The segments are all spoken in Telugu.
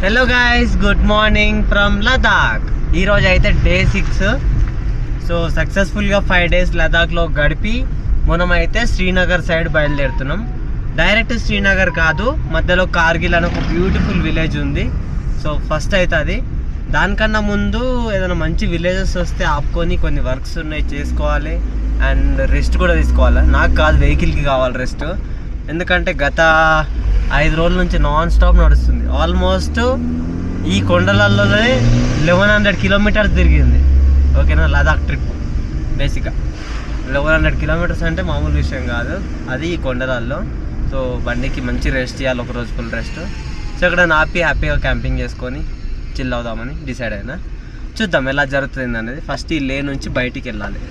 Hello guys, good morning from Ladakh. ఈరోజు అయితే డే 6. సో సక్సెస్ఫుల్గా 5 days లదాఖ్లో గడిపి మనమైతే శ్రీనగర్ సైడ్ బయలుదేరుతున్నాం. డైరెక్ట్ శ్రీనగర్ కాదు, మధ్యలో కార్గిల్ అని ఒక బ్యూటిఫుల్ విలేజ్ ఉంది. సో ఫస్ట్ అయితే అది. దానికన్నా ముందు ఏదైనా మంచి విలేజెస్ వస్తే ఆపుకొని కొన్ని వర్క్స్ ఉన్నాయి చేసుకోవాలి, అండ్ రెస్ట్ కూడా తీసుకోవాలి. నాకు కాదు, వెహికల్కి కావాలి రెస్ట్. ఎందుకంటే గత 5 రోజుల నుంచి నాన్ స్టాప్ నడుస్తుంది. ఆల్మోస్ట్ ఈ కొండలలోనే 1100 kilometers తిరిగింది. ఓకేనా, లదాఖ్ ట్రిప్ బేసిక్గా 1100 kilometers అంటే మామూలు విషయం కాదు, అది ఈ కొండలలో. సో బండికి మంచి రెస్ట్ ఇవ్వాలి, ఒక రోజు ఫుల్ రెస్ట్. సో ఇక్కడ హ్యాపీగా క్యాంపింగ్ చేసుకొని చిల్ అవుదామని డిసైడ్ అయినా. చూద్దాం ఎలా జరుగుతుంది అనేది. ఫస్ట్ ఈ లే నుంచి బయటికి వెళ్ళాలి,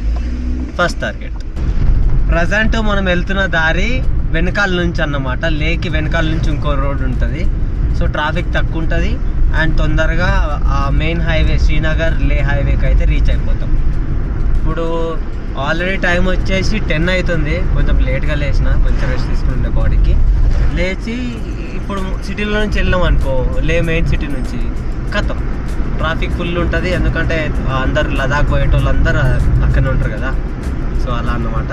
ఫస్ట్ టార్గెట్. ప్రజెంట్ మనం వెళ్తున్న దారి వెనకాల నుంచి అన్నమాట. లేకి వెనకాల నుంచి ఇంకో రోడ్ ఉంటుంది. సో ట్రాఫిక్ తక్కువ ఉంటుంది అండ్ తొందరగా ఆ మెయిన్ హైవే శ్రీనగర్ లే హైవేకి అయితే రీచ్ అయిపోతాం. ఇప్పుడు ఆల్రెడీ టైం వచ్చేసి 10 అవుతుంది. కొంచెం లేట్గా లేచిన, కొంచెం రెస్ట్ తీసుకుంటే బాడీకి. లేచి ఇప్పుడు సిటీలో నుంచి వెళ్ళాం అనుకో, లే మెయిన్ సిటీ నుంచి ఖతం ట్రాఫిక్ ఫుల్ ఉంటుంది. ఎందుకంటే అందరు లదాఖ్ పోయేటోళ్ళు అందరూ అక్కడనే ఉంటారు కదా. సో అలా అన్నమాట.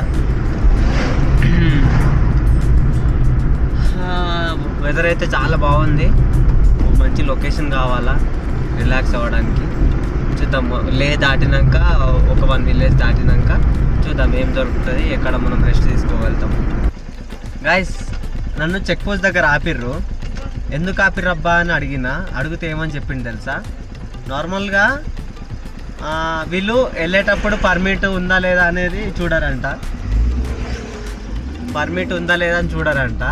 వెదర్ అయితే చాలా బాగుంది. మంచి లొకేషన్ కావాలా రిలాక్స్ అవ్వడానికి. చూద్దాం, లే దాటినాక ఒక 1 village దాటినాక చూద్దాం ఏం దొరుకుతుంది, ఎక్కడ మనం రెస్ట్ తీసుకోగలుగుతాం. గైస్, నన్ను చెక్ పోస్ట్ దగ్గర ఆపిర్రు. ఎందుకు ఆపిర్రబ్బా అని అడిగితే ఏమని చెప్పింది తెలుసా? నార్మల్గా వీళ్ళు వెళ్ళేటప్పుడు పర్మిట్ ఉందా లేదా అనేది చూడరంట. పర్మిట్ ఉందా లేదా అని చూడరంట.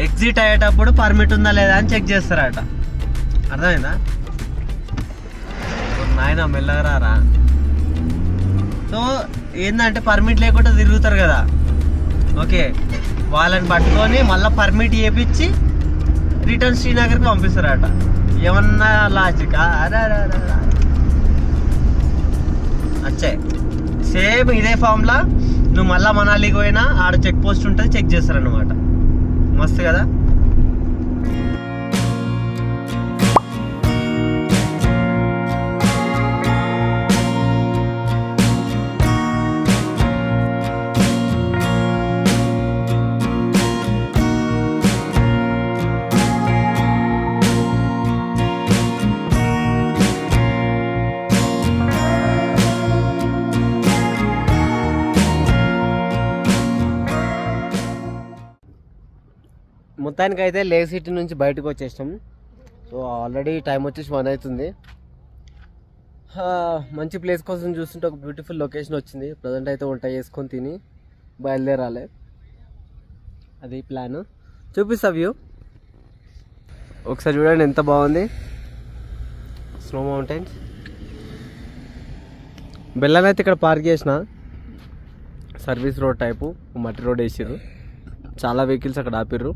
ఎగ్జిట్ అయ్యేటప్పుడు పర్మిట్ ఉందా లేదా అని చెక్ చేస్తారట. అర్థమైందా? నాయన మెల్లగరారా. సో ఏంటంటే పర్మిట్ లేకుండా తిరుగుతారు కదా. ఓకే, వాళ్ళని పట్టుకొని మళ్ళీ పర్మిట్ చేయించి రిటర్న్ శ్రీనగర్కి పంపిస్తారట. ఏమన్నా లాజికా? అచ్చే సేమ్ ఇదే ఫామ్లా నువ్వు మళ్ళీ మనాలికి పోయినా ఆడ చెక్ పోస్ట్ ఉంటుంది, చెక్ చేస్తారన్నమాట. మస్తు కదా. మొత్తానికి అయితే లే సిటీ నుంచి బయటకు వచ్చేసాం. సో ఆల్రెడీ టైం వచ్చేసి 1 అవుతుంది. మంచి ప్లేస్ కోసం చూస్తుంటే ఒక బ్యూటిఫుల్ లొకేషన్ వచ్చింది. ప్రజెంట్ అయితే వంట చేసుకొని తిని బయలుదేరాలి, అది ప్లాన్. చూపిస్తా వ్యూ ఒకసారి చూడండి, ఎంత బాగుంది. Snow mountains. బెల్లాన్ని అయితే ఇక్కడ పార్క్ చేసిన, సర్వీస్ రోడ్ టైపు మట్టి రోడ్ వేసారు. చాలా వెహికల్స్ అక్కడ ఆపిర్రు.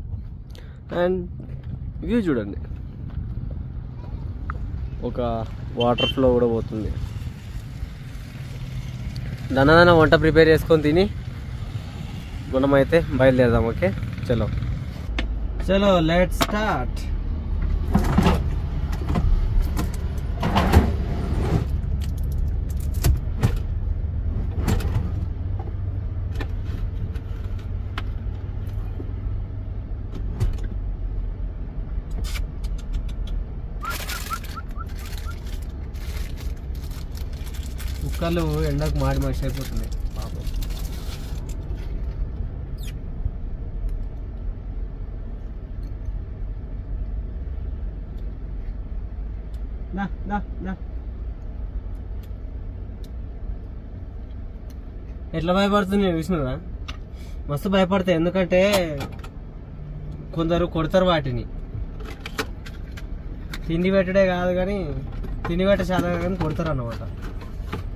అండ్ వ్యూ చూడండి, ఒక వాటర్ ఫ్లో కూడా పోతుంది. దాన వంట ప్రిపేర్ చేసుకొని తిని మనమైతే బయలుదేరదాం. ఓకే, చలో లెట్స్ స్టార్ట్. కుక్కలు ఎండకు మాడి అయిపోతున్నాయి పాపం. ఎట్లా భయపడుతుంది చూసినారా? మస్తు భయపడతాయి. ఎందుకంటే కొందరు కొడతారు వాటిని. తిండి పెట్టడే కాదు కానీ, తిండి పెట్టే శాతం కానీ కొడతారు అన్నమాట.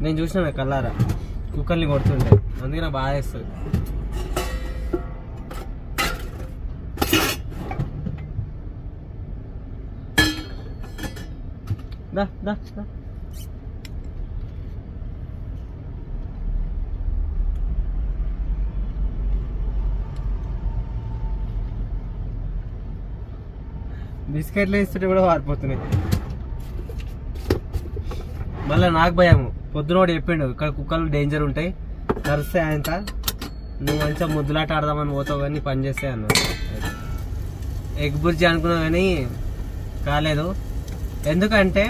నేను చూసిన కల్లారా కుక్కల్ని కొడుతుంటే, అందుకే నాకు బాగా వేస్తుంది. బిస్కెట్లు ఇస్తుంటే కూడా వారిపోతున్నాయి. మళ్ళీ నాకు భయము. పొద్దునోడు చెప్పిండు ఇక్కడ కుక్కలు డేంజర్ ఉంటాయి, కరిస్తే ఆయన నువ్వు మంచిగా ముద్దులాట ఆడదామని పోతావు కానీ పని చేస్తే అన్నాడు. ఎగ్ బుర్జీ అనుకున్నావు కానీ కాలేదు. ఎందుకంటే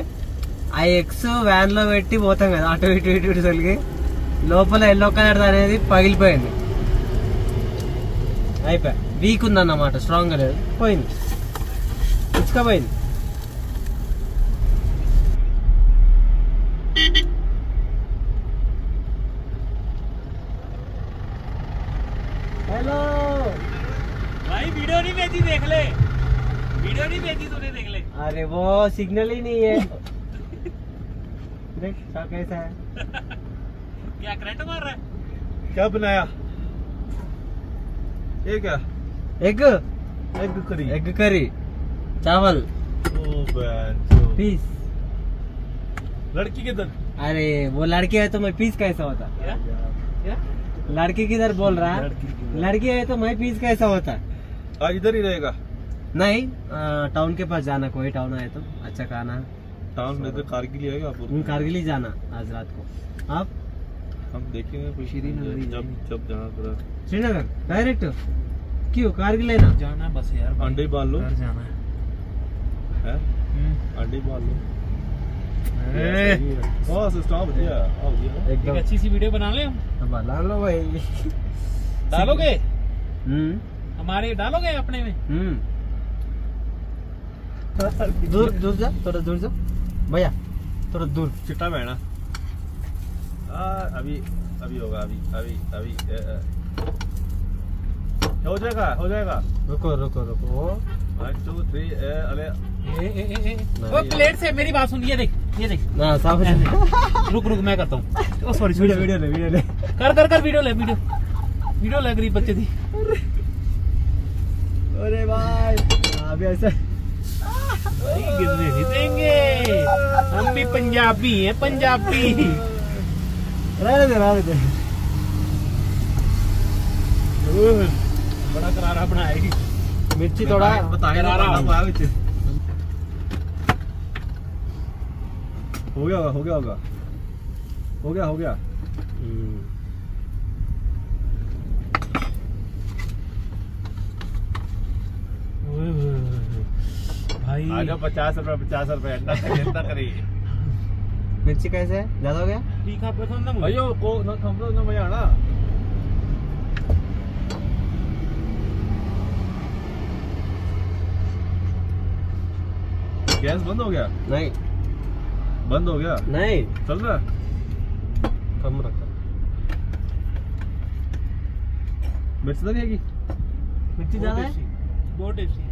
ఆ ఎగ్స్ వ్యాన్లో పెట్టి పోతాం కదా, అటు ఇటు ఇటు ఇటు తొలిగి లోపల ఎల్లో కలర్ అనేది పగిలిపోయింది. అయిపోయా, వీక్ ఉందన్నమాట, స్ట్రాంగ్గా లేదు, పోయింది, ఇచ్చుకపోయింది. हेलो भाई वीडियो नहीं भेजी, देख ले, वीडियो नहीं भेजी तूने, देख ले। अरे वो सिग्नल ही नहीं है। देख कैसा है, क्या करंट मार रहा है? क्या बनाया? ये क्या? एग एग करी करी चावल पीस। लड़की किधर? अरे वो लड़की है तो मैं पीस कैसा होता? क्या? लड़की किधर बोल रहा है? लड़की है तो मैं पीस कैसा होता? आज इधर ही रहेगा? नहीं, टाउन के पास जाना, कोई टाउन है तो अच्छा खाना। टाउन में तो कारगिल ही आएगा। कारगिल ही जाना आज रात को। आप? हम देखेंगे कोई श्रीनगर ही जब जाना पड़ा। श्रीनगर डायरेक्ट? क्यों कारगिल है ना? जाना बस यार, अंडे बाल लो, घर जाना है। अंडे बाल लो। एक अच्छी सी वीडियो बना ले हम। बना लो भाई। डालोगे? हमारे डालोगे अपने में? दूर दूर जा, थोड़ा दूर जा भैया, थोड़ा दूर। चिट्टा बहना अभी अभी होगा, अभी अभी अभी हो जाएगा, हो जाएगा। रुको रुको रुको, 1 2 3 अरे वो प्लेट से मेरी बात सुन, ये देख, ये देख ना साफ है। रुक रुक मैं करता हूँ। ओ सॉरी, वीडियो ले, कर कर कर वीडियो ले, वीडियो लग रही बच्चे थी। अरे भाई अभी ऐसा गिरने नहीं देंगे, हम भी पंजाबी हैं, पंजाबी। रहने दे। बड़ा करारा बनाएगी मिर्ची थोड़ा बताएगा हो गया होगा, हो गया होगा, हो गया हो गया। भाई आजा 50 रुपए अंडा कितना करिए। मिर्ची कैसे है, ज्यादा हो गया? तीखा पसंद है मुझे। अयो को न थमरो न भैया ना। गैस बंद हो गया? नहीं बंद हो गया? नहीं, चल रहा? कम रखा। मिर्च तो नहीं आएगी? मिर्ची ज्यादा है? बहुत टेस्टी,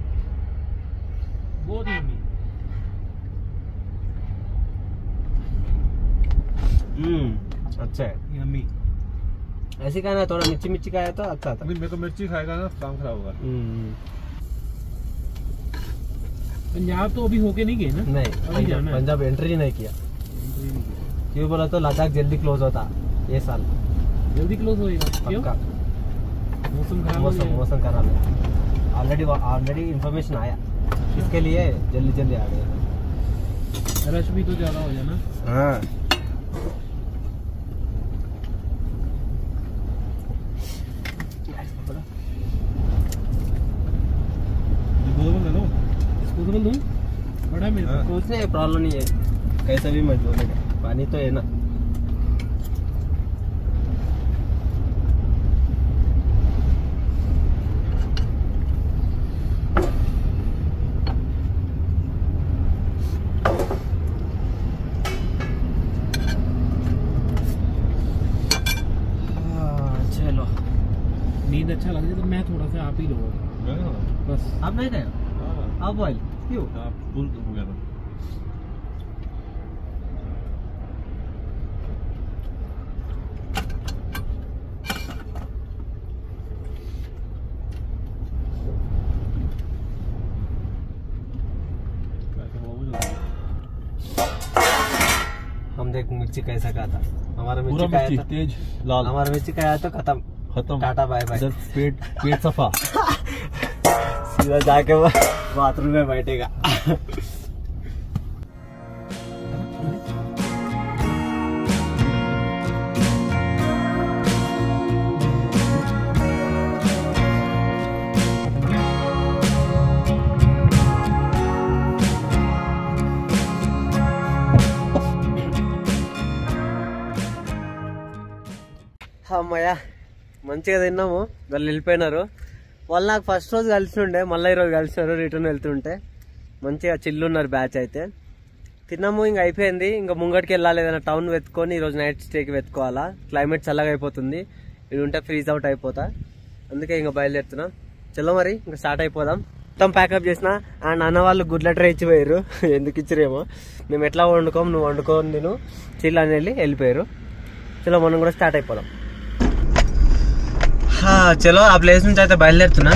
बहुत यम्मी। अच्छा है, यम्मी। ऐसे खाना है, थोड़ा मिर्ची मिर्ची खाया तो अच्छा था। मेरे को मिर्ची खाएगा ना काम खराब होगा। पंजाब तो अभी होके नहीं गए ना? नहीं, पंजाब एंट्री नहीं किया। क्यों बोला तो लद्दाख जल्दी क्लोज होता ये साल, जल्दी क्लोज होएगा। क्यों? पक्का मौसम खराब हो गया। मौसम खराब है, ऑलरेडी इंफॉर्मेशन आया, इसके लिए जल्दी आ गए। रश भी तो ज्यादा हो जाना। हाँ इसको तो बोल दूं, बड़ा मेरे को। कुछ नहीं, प्रॉब्लम नहीं है, कैसे भी मत बोलेगा, पानी तो है ना। चलो, नींद अच्छा लग जाए तो मैं थोड़ा सा आप ही लो बस। आप नहीं थे? आप ऑयल क्यों? फुल हो गया था। हम देख मिर्ची कैसा का था, हमारा मिर्ची का आया था तेज लाल, हमारा मिर्ची का आया तो खत्म खत्म, टाटा बाय बाय। पेट सफा। सीधा जाके बाथरूम में बैठेगा। అమ్మయ్య మంచిగా తిన్నాము, వాళ్ళు వెళ్ళిపోయినారు. వాళ్ళు నాకు ఫస్ట్ రోజు కలిసి ఉండే, మళ్ళీ ఈరోజు కలిసినారు రిటర్న్ వెళ్తుంటే. మంచిగా చిల్లున్నారు బ్యాచ్ అయితే. తిన్నాము, ఇంక అయిపోయింది. ఇంకా ముంగటికి వెళ్ళాలి, ఏదైనా టౌన్ వెతుకొని ఈరోజు నైట్ స్టేకి వెతుకోవాలా. క్లైమేట్ చల్లగా అయిపోతుంది, ఇది ఉంటే ఫ్రీజ్ అవుట్ అయిపోతా. అందుకే ఇంకా బయలుదేరుతున్నా. చలో మరి ఇంకా స్టార్ట్ అయిపోదాం. మొత్తం ప్యాకప్ చేసిన. అండ్ అన్న వాళ్ళు గుడ్ల ట్రై ఇచ్చిపోయారు. ఎందుకు ఇచ్చిరేమో, మేము ఎట్లా వండుకోము, నువ్వు వండుకోని నేను చిల్ అని వెళ్ళిపోయారు. చలో మనం కూడా స్టార్ట్ అయిపోదాం. చలో ఆ ప్లేస్ నుంచి అయితే బయలుదేరుతున్నా.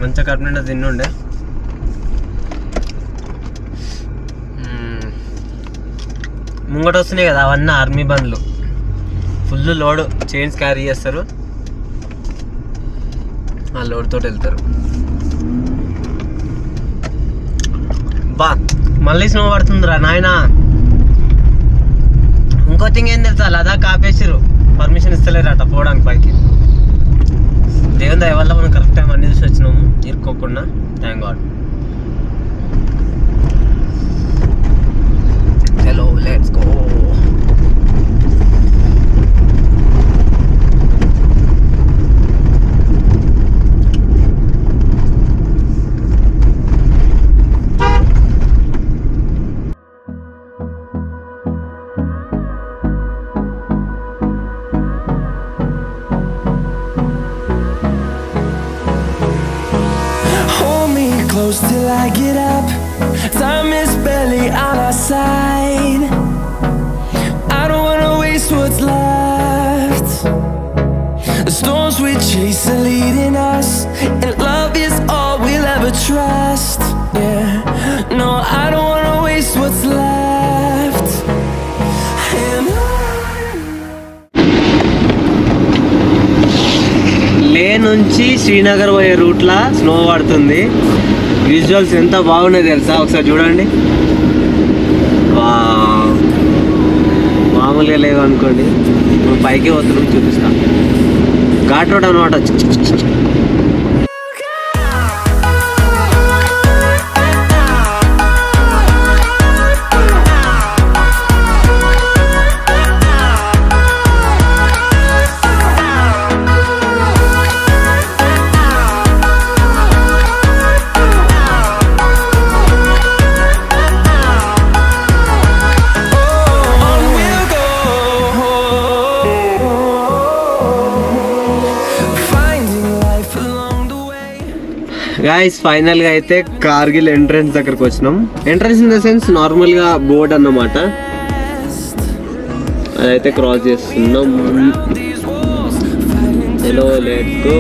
మంచిగా కడుపు నిండా తిన్నుండే. ముంగట వస్తున్నాయి కదా అవన్నీ ఆర్మీ బండ్లు, ఫుల్ లోడ్ చైన్స్ క్యారీ చేస్తారు. ఆ లోడ్ తోటి వెళ్తారు. బా మళ్ళీ స్నో పడుతుందిరా నాయనా. ఇంకో థింగ్ ఏం తెలుసా, లదాఖ్ ఆపేసారు, పర్మిషన్ ఇస్తలేరట పోవడానికి పైకి. దేవుని దయ వల్ల మనం కరెక్ట్ టైం అన్ని చూసి వచ్చినాము ఇరుక్కోకుండా. Thank God. చలో let's go. Close till I get up. Time is barely on our side. I don't wanna waste what's left. The storms we chase are leading us, and love is all we'll ever trust. Yeah, no, I don't wanna waste what's left. And లే నుంచి శ్రీనగర్ పోయే రూట్లా స్నో పడుతుంది. విజువల్స్ ఎంత బాగున్నాయి తెలుసా, ఒకసారి చూడండి. మామూలుగా లేవు అనుకోండి. మనం పైకి పోతున్నాం, చూపిస్తాం. ఘాట్ రోడ్ అనమాట. గాయస్ ఫైనల్ గా అయితే కార్గిల్ ఎంట్రన్స్ దగ్గరకు వచ్చినాం. Entrance in the sense normal గా బోర్డ్ అన్నమాట. అదైతే క్రాస్ చేస్తున్నాం. Hello let's go.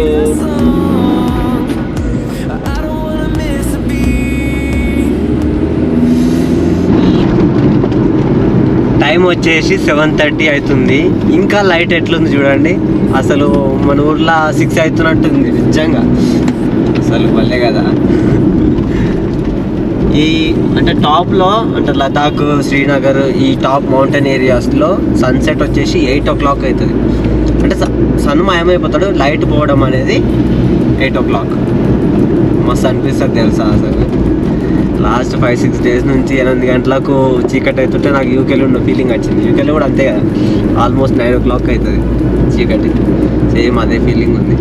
టైం వచ్చేసి 7:30 అవుతుంది. ఇంకా లైట్ ఎట్లుంది చూడండి. అసలు మన ఊర్లో 6 అవుతున్నట్టుంది నిజంగా. అసలు భలే కదా. ఈ అంటే టాప్లో అంటే లదాఖ్, శ్రీనగర్ ఈ టాప్ మౌంటైన్ ఏరియాస్లో సన్సెట్ వచ్చేసి 8 o'clock అవుతుంది. అంటే సన్ మాయమైపోతాడు, లైట్ పోవడం అనేది 8 o'clock. మస్తు అనిపిస్తుంది తెలుసా. అసలు లాస్ట్ 5-6 days నుంచి 8 గంటలకు చీకటి అవుతుంటే నాకు యూకేలో ఉన్న ఫీలింగ్ వచ్చింది. యూకేలో కూడా అంతే కదా, ఆల్మోస్ట్ 9 o'clock అవుతుంది చీకటి. సేమ్ అదే ఫీలింగ్ ఉంది.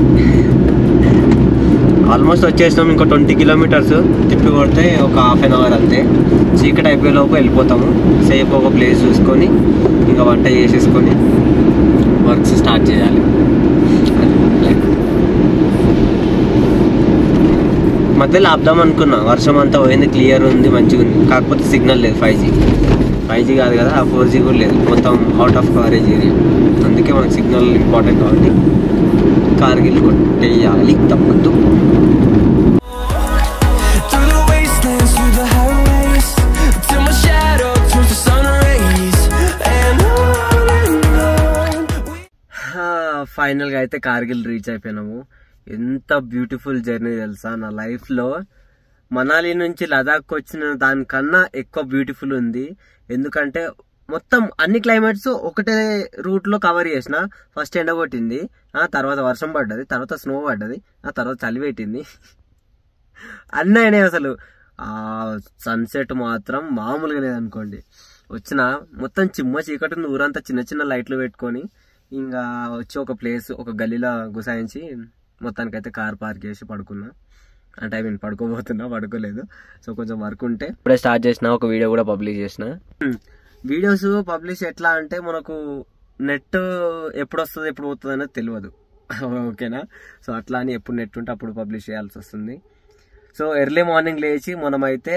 ఆల్మోస్ట్ వచ్చేసినాం. ఇంకో 20 kilometers తిప్పి కొడితే ఒక ½ an hour అంతే. చీకటి అయిపోయేలోపు వెళ్ళిపోతాము. సేఫ్ ఒక ప్లేస్ చూసుకొని ఇంకా వంట చేసేసుకొని వర్క్స్ స్టార్ట్ చేయాలి. మధ్యలో ఆపుదాం అనుకున్నా, వర్షం అంతా పోయింది, క్లియర్ ఉంది, మంచిగా ఉంది. కాకపోతే సిగ్నల్ లేదు. 5G కాదు కదా, 4G కూడా లేదు. మొత్తం అవుట్ ఆఫ్ కవరేజ్ ఏరియా. అందుకే మనకు సిగ్నల్ ఇంపార్టెంట్ కాబట్టి కార్గిల్ కొట్టేయాలి తప్పదు. ఫైనల్గా అయితే కార్గిల్ రీచ్ అయిపోయినాము. ఎంత బ్యూటిఫుల్ జర్నీ తెలుసా, నా లైఫ్లో మనాలి నుంచి లదాఖ్ వచ్చిన దానికన్నా ఎక్కువ బ్యూటిఫుల్ ఉంది. ఎందుకంటే మొత్తం అన్ని క్లైమేట్స్ ఒకటే రూట్ లో కవర్ చేసిన. ఫస్ట్ ఎండ కొట్టింది, తర్వాత వర్షం పడ్డది, తర్వాత స్నో పడ్డది, తర్వాత చలి పెట్టింది, అన్నీ అయినాయి. అసలు ఆ సన్సెట్ మాత్రం మామూలుగా లేదనుకోండి. వచ్చిన మొత్తం చిమ్మ చీకటి ఉంది, ఊరంతా చిన్న చిన్న లైట్లు పెట్టుకొని ఇంకా వచ్చి ఒక ప్లేస్ ఒక గల్లీలో గుసాయించి మొత్తానికైతే కార్ పార్క్ చేసి పడుకున్నా. అంటే పడుకోబోతున్నా, పడుకోలేదు. సో కొంచెం వర్క్ ఉంటే ఇప్పుడే స్టార్ట్ చేసిన, ఒక వీడియో కూడా పబ్లిష్ చేసిన. వీడియోస్ పబ్లిష్ ఎట్లా అంటే మనకు నెట్ ఎప్పుడు వస్తుంది ఎప్పుడు పోతుంది అనేది తెలియదు, ఓకేనా. సో అట్లా అని ఎప్పుడు నెట్ ఉంటే అప్పుడు పబ్లిష్ చేయాల్సి వస్తుంది. సో ఎర్లీ మార్నింగ్ లేచి మనమైతే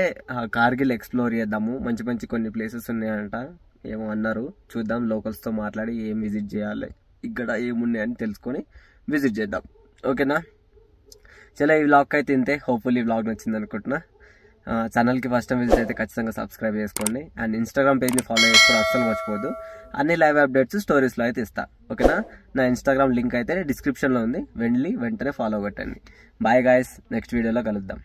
కార్గిల్ ఎక్స్ప్లోర్ చేద్దాము. మంచి మంచి కొన్ని ప్లేసెస్ ఉన్నాయంట, ఏమో అన్నారు. చూద్దాం, లోకల్స్తో మాట్లాడి ఏం విజిట్ చేయాలి, ఇక్కడ ఏమున్నాయని తెలుసుకొని విజిట్ చేద్దాం, ఓకేనా. చలో ఈ వ్లాగ్ అయితే ఇంతే. హోప్ఫుల్లీ ఈ వ్లాగ్ నచ్చింది అనుకుంటున్నా. ఛానల్కి ఫస్ట్ టైం విజిట్ అయితే ఖచ్చితంగా సబ్స్క్రైబ్ చేసుకోండి. అండ్ ఇన్స్టాగ్రామ్ పేజ్ని ఫాలో చేసుకుని అస్సలు మర్చిపోదు. అన్ని లైవ్ అప్డేట్స్ స్టోరీస్లో అయితే ఇస్తా, ఓకేనా. నా ఇన్స్టాగ్రామ్ లింక్ అయితే డిస్క్రిప్షన్లో ఉంది, వెంటనే ఫాలో కొట్టండి. బాయ్ గాయస్, నెక్స్ట్ వీడియోలో కలుద్దాం.